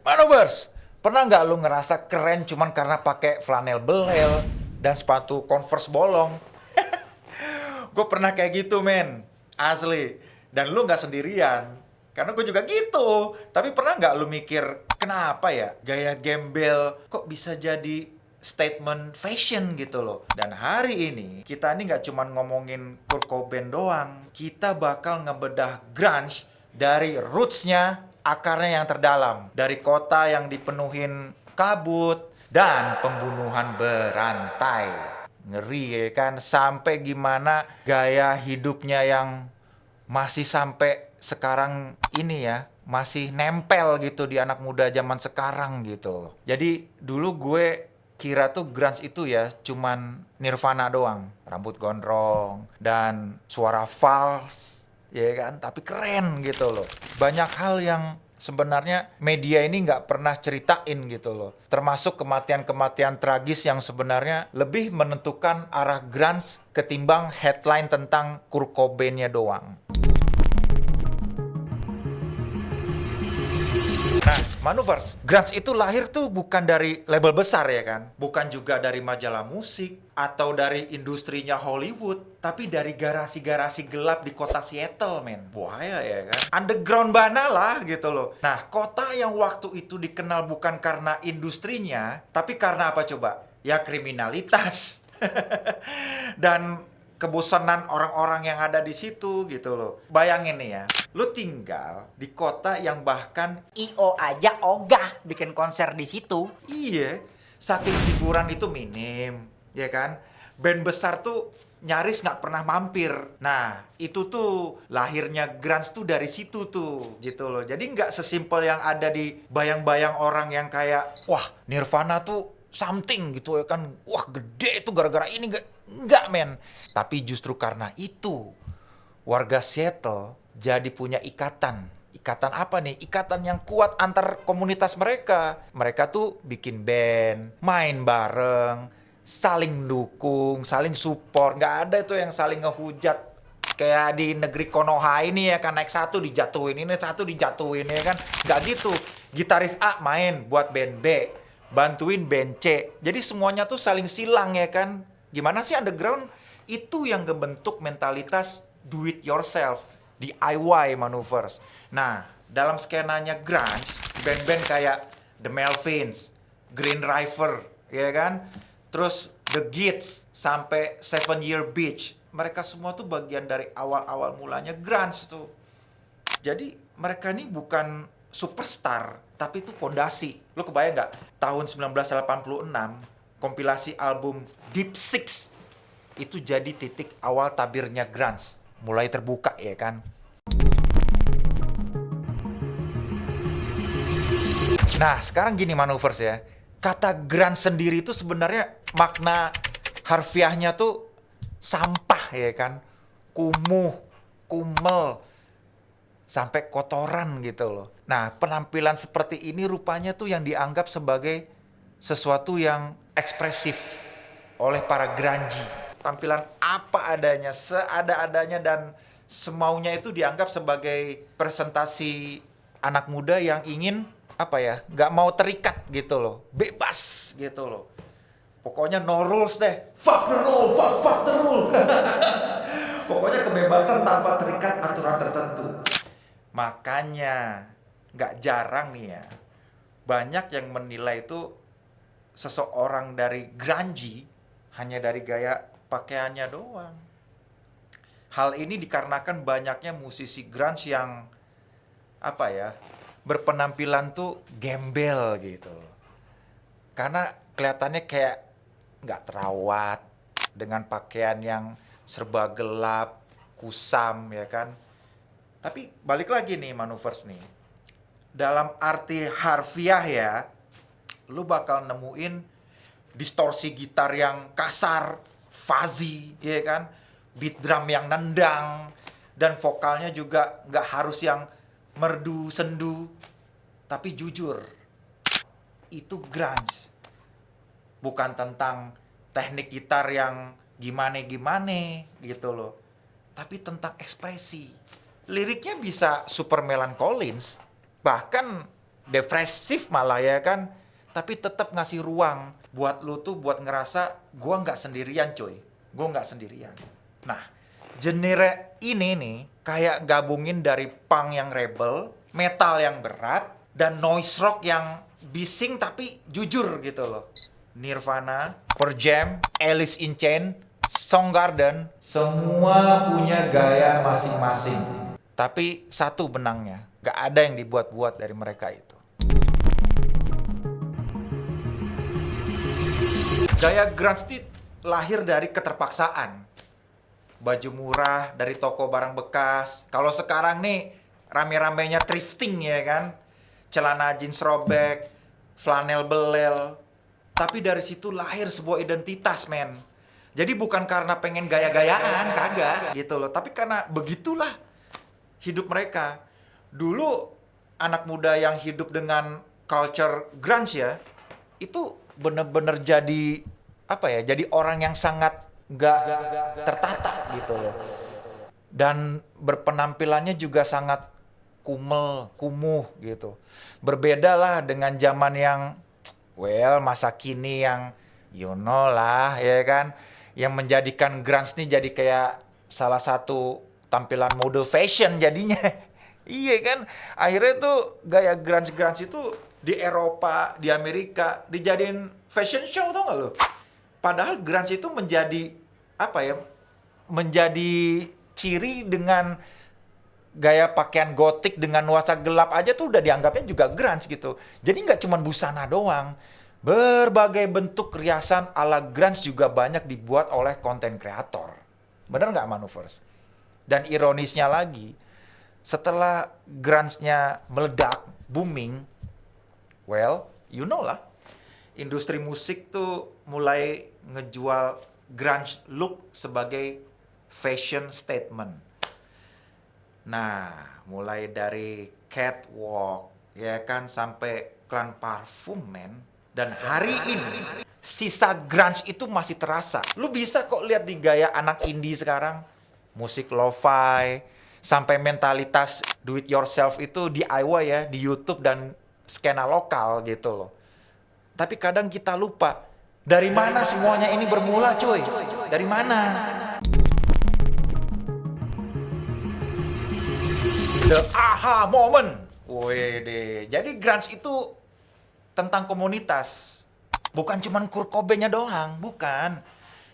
Manovers, pernah nggak lu ngerasa keren cuman karena pakai flanel belel dan sepatu Converse bolong? Gue pernah kayak gitu, men. Asli. Dan lu nggak sendirian. Karena gue juga gitu. Tapi pernah nggak lu mikir, kenapa ya gaya gembel kok bisa jadi statement fashion gitu loh. Dan hari ini, kita ini nggak cuma ngomongin Kurt Cobain doang. Kita bakal ngebedah grunge dari rootsnya, akarnya yang terdalam. Dari kota yang dipenuhin kabut dan pembunuhan berantai. Ngeri ya kan, sampai gimana gaya hidupnya yang masih sampai sekarang ini ya, masih nempel gitu di anak muda zaman sekarang gitu. Jadi dulu gue kira tuh grunge itu ya cuman Nirvana doang, rambut gondrong dan suara fals, ya kan, tapi keren gitu loh. Banyak hal yang sebenarnya media ini nggak pernah ceritain gitu loh. Termasuk kematian-kematian tragis yang sebenarnya lebih menentukan arah grunge ketimbang headline tentang Kurt Cobain-nya doang. Nah, Manovers, grunge itu lahir tuh bukan dari label besar ya kan? Bukan juga dari majalah musik atau dari industrinya Hollywood, tapi dari garasi-garasi gelap di kota Seattle, men. Buaya ya kan? Underground bana lah gitu loh. Nah, kota yang waktu itu dikenal bukan karena industrinya, tapi karena apa coba? Ya kriminalitas. Dan kebosanan orang-orang yang ada di situ gitu loh. Bayangin nih ya, lu tinggal di kota yang bahkan IO aja ogah bikin konser di situ. iya, saking hiburan itu minim, ya kan? Band besar tuh nyaris nggak pernah mampir. Nah, itu tuh lahirnya grunge tuh dari situ tuh, gitu loh. Jadi nggak sesimpel yang ada di bayang-bayang orang yang kayak, wah, Nirvana tuh something gitu ya kan. Wah, gede itu gara-gara ini nggak, men. Tapi justru karena itu, warga Seattle jadi punya ikatan. Ikatan apa nih? Ikatan yang kuat antar komunitas mereka. Mereka tuh bikin band, main bareng, saling dukung, saling support. Nggak ada itu yang saling ngehujat. Kayak di negeri Konoha ini ya kan, naik satu dijatuhin, ini satu dijatuhin ya kan. Nggak gitu. Gitaris A main buat band B, bantuin band C. Jadi semuanya tuh saling silang ya kan. Gimana sih underground? Itu yang ngebentuk mentalitas do it yourself, DIY maneuvers. Nah, dalam skenanya grunge, band-band kayak The Melvins, Green River, ya kan? Terus The Gits sampai Seven Year Beach. Mereka semua tuh bagian dari awal-awal mulanya grunge tuh. Jadi mereka ini bukan superstar, tapi itu fondasi. Lo kebayang nggak? Tahun 1986, kompilasi album Deep Six itu jadi titik awal tabirnya grunge. Mulai terbuka ya kan. Nah, sekarang gini maneuvers ya. Kata grunge sendiri itu sebenarnya makna harfiahnya tuh sampah ya kan. Kumuh, kumel, sampai kotoran gitu loh. Nah, penampilan seperti ini rupanya tuh yang dianggap sebagai sesuatu yang ekspresif oleh para grungy. Tampilan apa adanya, seada-adanya dan semaunya itu dianggap sebagai presentasi anak muda yang ingin apa ya, nggak mau terikat gitu loh, bebas gitu loh. Pokoknya no rules deh. Fuck the rule, fuck the rule. Pokoknya kebebasan tanpa terikat aturan tertentu. Makanya nggak jarang nih ya, banyak yang menilai itu seseorang dari grungy hanya dari gaya pakaiannya doang. Hal ini dikarenakan banyaknya musisi grunge yang apa ya, berpenampilan tuh gembel gitu. Karena kelihatannya kayak nggak terawat dengan pakaian yang serba gelap, kusam ya kan. Tapi balik lagi nih maneuvers nih. Dalam arti harfiah ya, lu bakal nemuin distorsi gitar yang kasar, fuzzy, ya kan? Beat drum yang nendang, dan vokalnya juga nggak harus yang merdu sendu. Tapi jujur, itu grunge. Bukan tentang teknik gitar yang gimana-gimana gitu loh. Tapi tentang ekspresi. Liriknya bisa super melankolins, bahkan depresif malah ya kan. Tapi tetap ngasih ruang buat lu tuh buat ngerasa gua nggak sendirian coy. Gua nggak sendirian. Nah, genre ini nih kayak gabungin dari punk yang rebel, metal yang berat, dan noise rock yang bising tapi jujur gitu loh. Nirvana, Pearl Jam, Alice in Chains, Soundgarden, semua punya gaya masing-masing. Tapi satu benangnya, gak ada yang dibuat-buat dari mereka itu. Gaya grunge itu lahir dari keterpaksaan. Baju murah dari toko barang bekas. Kalau sekarang nih rame-ramenya thrifting ya kan. Celana jeans robek, flanel belel. Tapi dari situ lahir sebuah identitas, men. Jadi bukan karena pengen gaya-gayaan, kagak gitu loh. Tapi karena begitulah hidup mereka. Dulu anak muda yang hidup dengan culture grunge ya, itu bener-bener jadi apa ya? Jadi orang yang sangat gak tertata gitu loh. Dan berpenampilannya juga sangat kumuh gitu. Berbeda lah dengan zaman yang masa kini yang you know lah ya kan, yang menjadikan grunge nih jadi kayak salah satu tampilan mode fashion jadinya. Iya kan, akhirnya tuh gaya grunge itu di Eropa, di Amerika dijadiin fashion show, tau gak lo? Padahal grunge itu menjadi apa ya? Menjadi ciri dengan gaya pakaian gotik dengan nuansa gelap aja tuh udah dianggapnya juga grunge gitu. Jadi nggak cuma busana doang. Berbagai bentuk riasan ala grunge juga banyak dibuat oleh konten kreator. Bener nggak, Manuvers? Dan ironisnya lagi, setelah grunge-nya meledak, booming, you know lah, industri musik tuh mulai ngejual grunge look sebagai fashion statement. Nah, mulai dari catwalk, ya kan, sampai iklan parfum, men. Dan hari ini, sisa grunge itu masih terasa. Lu bisa kok lihat di gaya anak indie sekarang. Musik lo-fi, sampai mentalitas do it yourself itu DIY ya, di YouTube dan skena lokal gitu loh. Tapi kadang kita lupa, dari mana semuanya ini bermula, coy? Dari mana? The aha moment. Wede. Jadi grunge itu tentang komunitas. Bukan cuman Kurt Cobain-nya doang, bukan.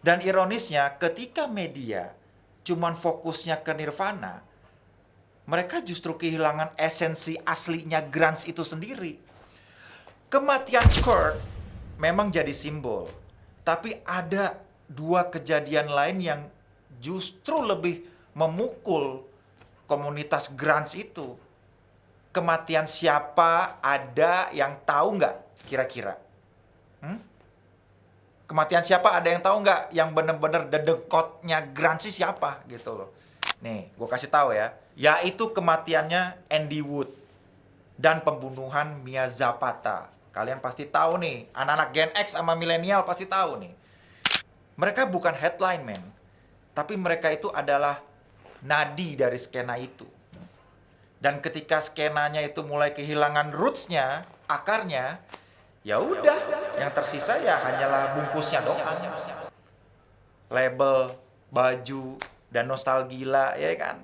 Dan ironisnya ketika media cuman fokusnya ke Nirvana, mereka justru kehilangan esensi aslinya grunge itu sendiri. Kematian Kurt memang jadi simbol. Tapi ada dua kejadian lain yang justru lebih memukul komunitas grunge itu. Kematian siapa, ada yang tahu nggak kira-kira? Kematian siapa, ada yang tahu nggak? Yang bener-bener dedengkotnya grunge siapa gitu loh. Nih, gue kasih tahu ya. Yaitu kematiannya Andy Wood dan pembunuhan Mia Zapata. Kalian pasti tahu nih, anak-anak Gen X sama milenial pasti tahu nih. Mereka bukan headline, men. Tapi mereka itu adalah nadi dari skena itu. Dan ketika skenanya itu mulai kehilangan roots-nya, akarnya, ya udah, yang tersisa ya hanyalah bungkusnya doang. Label, baju, dan nostalgia, ya kan?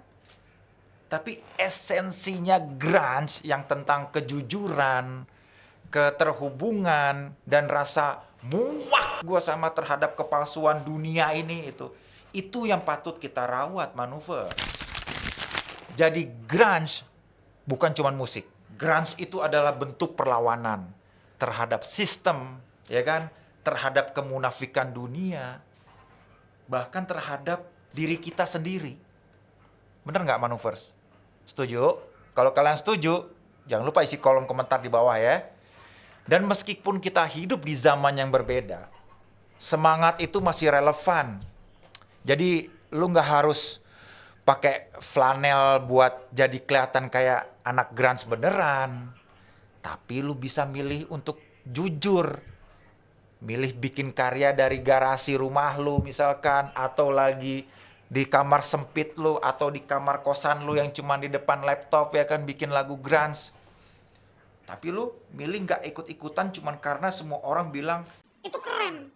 Tapi esensinya grunge yang tentang kejujuran, keterhubungan, dan rasa muak gue sama terhadap kepalsuan dunia ini itu yang patut kita rawat, Manuver. Jadi grunge bukan cuma musik. Grunge itu adalah bentuk perlawanan terhadap sistem, ya kan? Terhadap kemunafikan dunia, bahkan terhadap diri kita sendiri. Bener nggak, Manuvers? Setuju? Kalau kalian setuju, jangan lupa isi kolom komentar di bawah ya. Dan meskipun kita hidup di zaman yang berbeda, semangat itu masih relevan. Jadi lu nggak harus pakai flanel buat jadi kelihatan kayak anak grunge beneran. Tapi lu bisa milih untuk jujur. Milih bikin karya dari garasi rumah lu misalkan, atau lagi di kamar sempit lu, atau di kamar kosan lu yang cuma di depan laptop ya kan, bikin lagu grunge. Tapi lu milih nggak ikut-ikutan cuman karena semua orang bilang, Itu keren.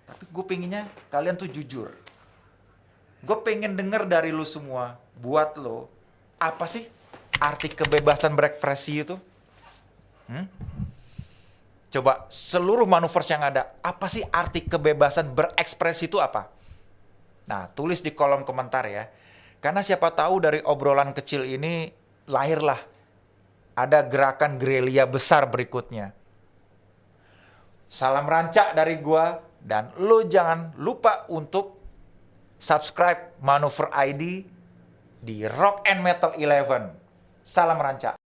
tapi gue pengennya kalian tuh jujur. Gue pengen denger dari lu semua, buat lo, apa sih arti kebebasan berekspresi itu? Coba seluruh manuvers yang ada, apa sih arti kebebasan berekspresi itu apa? Nah, tulis di kolom komentar ya. Karena siapa tahu dari obrolan kecil ini lahirlah ada gerakan gerilya besar berikutnya. Salam rancak dari gua, dan lo jangan lupa untuk subscribe Manuver ID di Rock and Metal 11. Salam rancak.